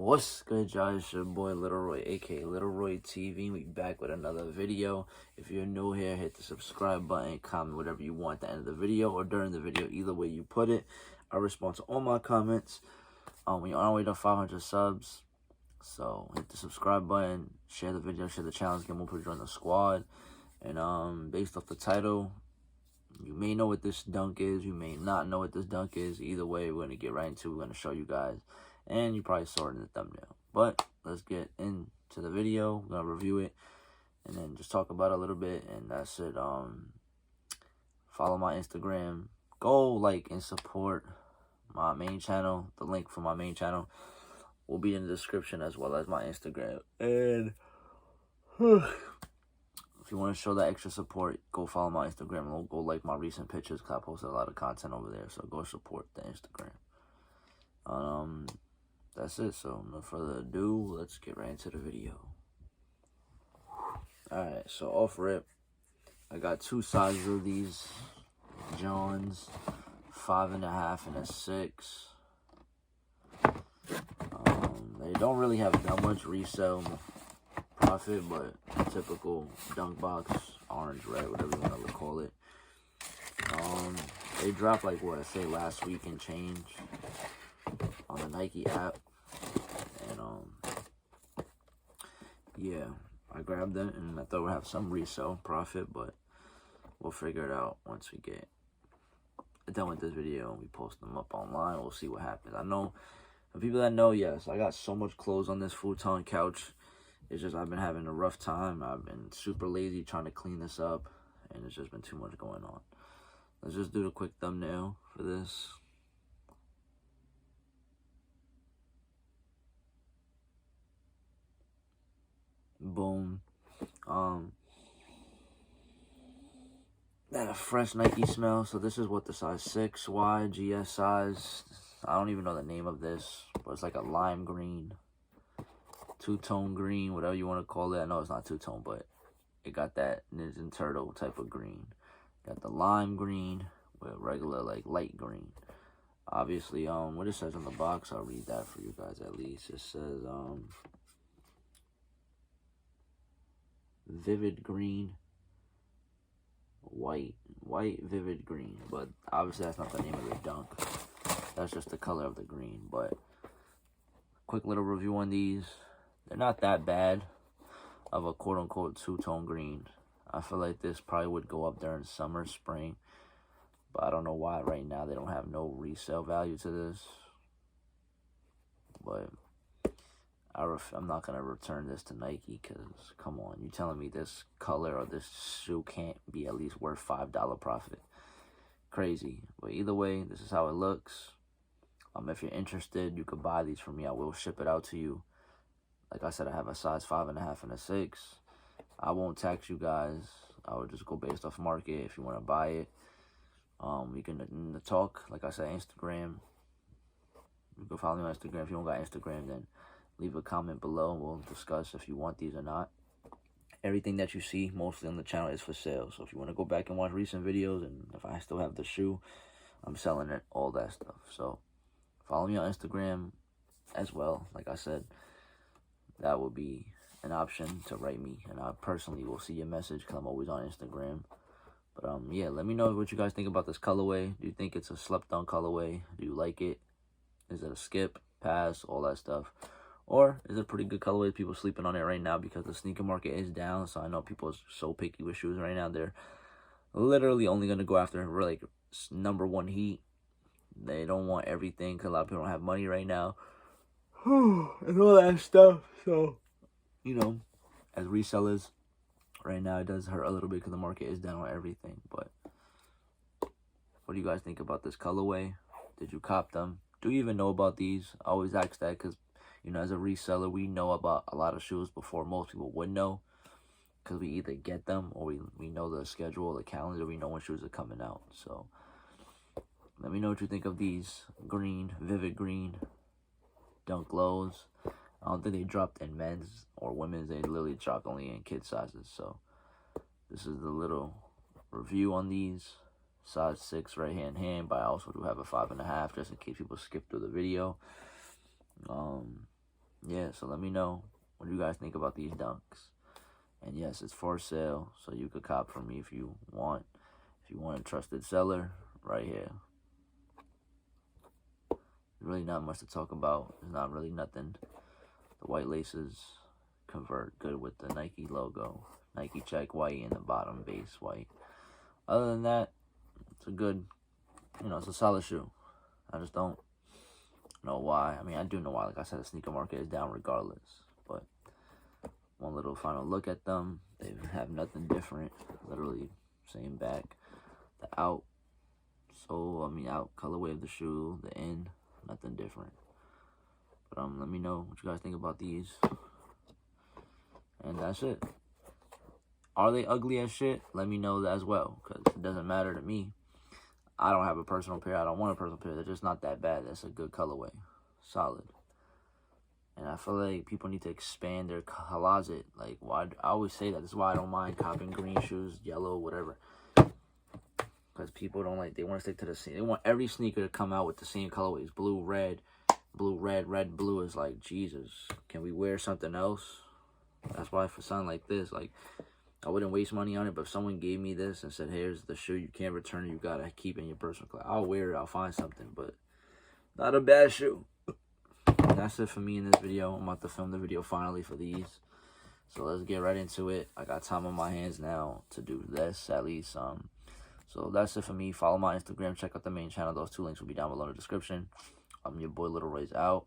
What's good, y'all? It's your boy Little Roy, aka Little Roy TV. We back with another video. If you're new here, hit the subscribe button, comment whatever you want at the end of the video or during the video. Either way you put it, I respond to all my comments. We're on our way to 500 subs, so hit the subscribe button, share the video, share the challenge, get more people join the squad. And based off the title, you may know what this dunk is, you may not know what this dunk is. Either way, we're gonna get right into it. We're gonna show you guys. And you probably saw it in the thumbnail. But let's get into the video. I'm gonna review it and then just talk about it a little bit. And that's it. Follow my Instagram. Go like and support my main channel. The link for my main channel will be in the description, as well as my Instagram. And if you want to show that extra support, go follow my Instagram and go like my recent pictures, because I posted a lot of content over there. So go support the Instagram. That's it. So no further ado, let's get right into the video. Alright, so off rip, I got two sizes of these Johns, 5.5 and a 6. They don't really have that much resale profit, but typical dunk box, orange, red, whatever you want to call it. They dropped like what I say last week and change on the Nike app, and yeah, I grabbed them and I thought we'd have some resale profit, but we'll figure it out once we get done with this video and we post them up online. We'll see what happens. I know, for people that know, yes, I got so much clothes on this futon couch. It's just I've been having a rough time. I've been super lazy trying to clean this up, and it's just been too much going on. Let's just do the quick thumbnail for this. Boom. That a fresh Nike smell. So this is what the size 6Y GS size. I don't even know the name of this, but it's like a lime green, two-tone green, whatever you want to call it. I know it's not two-tone, but it got that Ninja Turtle type of green. Got the lime green with regular like light green. Obviously, what it says on the box, I'll read that for you guys at least. It says vivid green, white vivid green, but obviously that's not the name of the dunk. That's just the color of the green. But quick little review on these. They're not that bad of a quote-unquote two-tone green. I feel like this probably would go up during summer, spring, but I don't know why right now they don't have no resale value to this. But I'm not going to return this to Nike, because, come on, you telling me this color or this shoe can't be at least worth $5 profit? Crazy. But either way, this is how it looks. If you're interested, you could buy these from me. I will ship it out to you. Like I said, I have a size 5.5 and a 6. I won't tax you guys. I would just go based off market if you want to buy it. You can talk, like I said, Instagram. You can follow me on Instagram. If you don't got Instagram, then leave a comment below and we'll discuss if you want these or not. Everything that you see mostly on the channel is for sale. So if you want to go back and watch recent videos, and if I still have the shoe, I'm selling it, all that stuff. So follow me on Instagram as well. Like I said, that will be an option to write me, and I personally will see your message because I'm always on Instagram. But yeah, let me know what you guys think about this colorway. Do you think it's a slept on colorway? Do you like it? Is it a skip, pass, all that stuff? Or is it a pretty good colorway? People sleeping on it right now because the sneaker market is down. So I know people are so picky with shoes right now. They're literally only going to go after like #1 heat. They don't want everything because a lot of people don't have money right now. And all that stuff. So, you know, as resellers, right now it does hurt a little bit because the market is down on everything. But what do you guys think about this colorway? Did you cop them? Do you even know about these? I always ask that because, you know, as a reseller, we know about a lot of shoes before most people would know, because we either get them or we know the schedule, the calendar, we know when shoes are coming out. So let me know what you think of these green, vivid green dunk lows. I don't think they dropped in men's or women's. They literally dropped only in kid sizes. So this is the little review on these. Size 6 right hand, but I also do have a 5.5 just in case people skip through the video. yeah, so let me know what you guys think about these dunks. And yes, it's for sale, so you could cop from me if you want. If you want a trusted seller, right here. Really not much to talk about. There's not really nothing. The white laces convert good with the Nike logo. Nike check white and the bottom base white. Other than that, it's a good, it's a solid shoe. I just don't know why. I mean, I do know why. Like I said, the sneaker market is down regardless. But one little final look at them. They have nothing different. Literally same back. The out out colorway of the shoe, the in, nothing different. But let me know what you guys think about these. And that's it. Are they ugly as shit? Let me know that as well, because it doesn't matter to me. I don't have a personal pair. I don't want a personal pair. They're just not that bad. That's a good colorway. Solid. And I feel like people need to expand their closet. Like, why? I always say that. This is why I don't mind copying green shoes, yellow, whatever. Because people don't like, they want to stick to the same. They want every sneaker to come out with the same colorways. Blue, red, red, blue. Is like, Jesus. Can we wear something else? That's why for something like this, like, I wouldn't waste money on it, but if someone gave me this and said, here's the shoe, you can't return it, you gotta keep it in your personal collection, I'll wear it, I'll find something, but not a bad shoe. And that's it for me in this video. I'm about to film the video finally for these. So let's get right into it. I got time on my hands now to do this, at least. So that's it for me. Follow my Instagram, check out the main channel. Those 2 links will be down below in the description. Your boy Little Ray's out.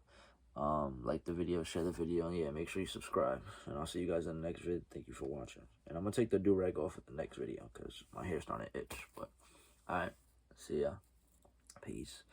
Like the video, share the video, and yeah, make sure you subscribe. And I'll see you guys in the next vid. Thank you for watching. And I'm gonna take the do-rag off at the next video because my hair's starting to itch. But alright, see ya. Peace.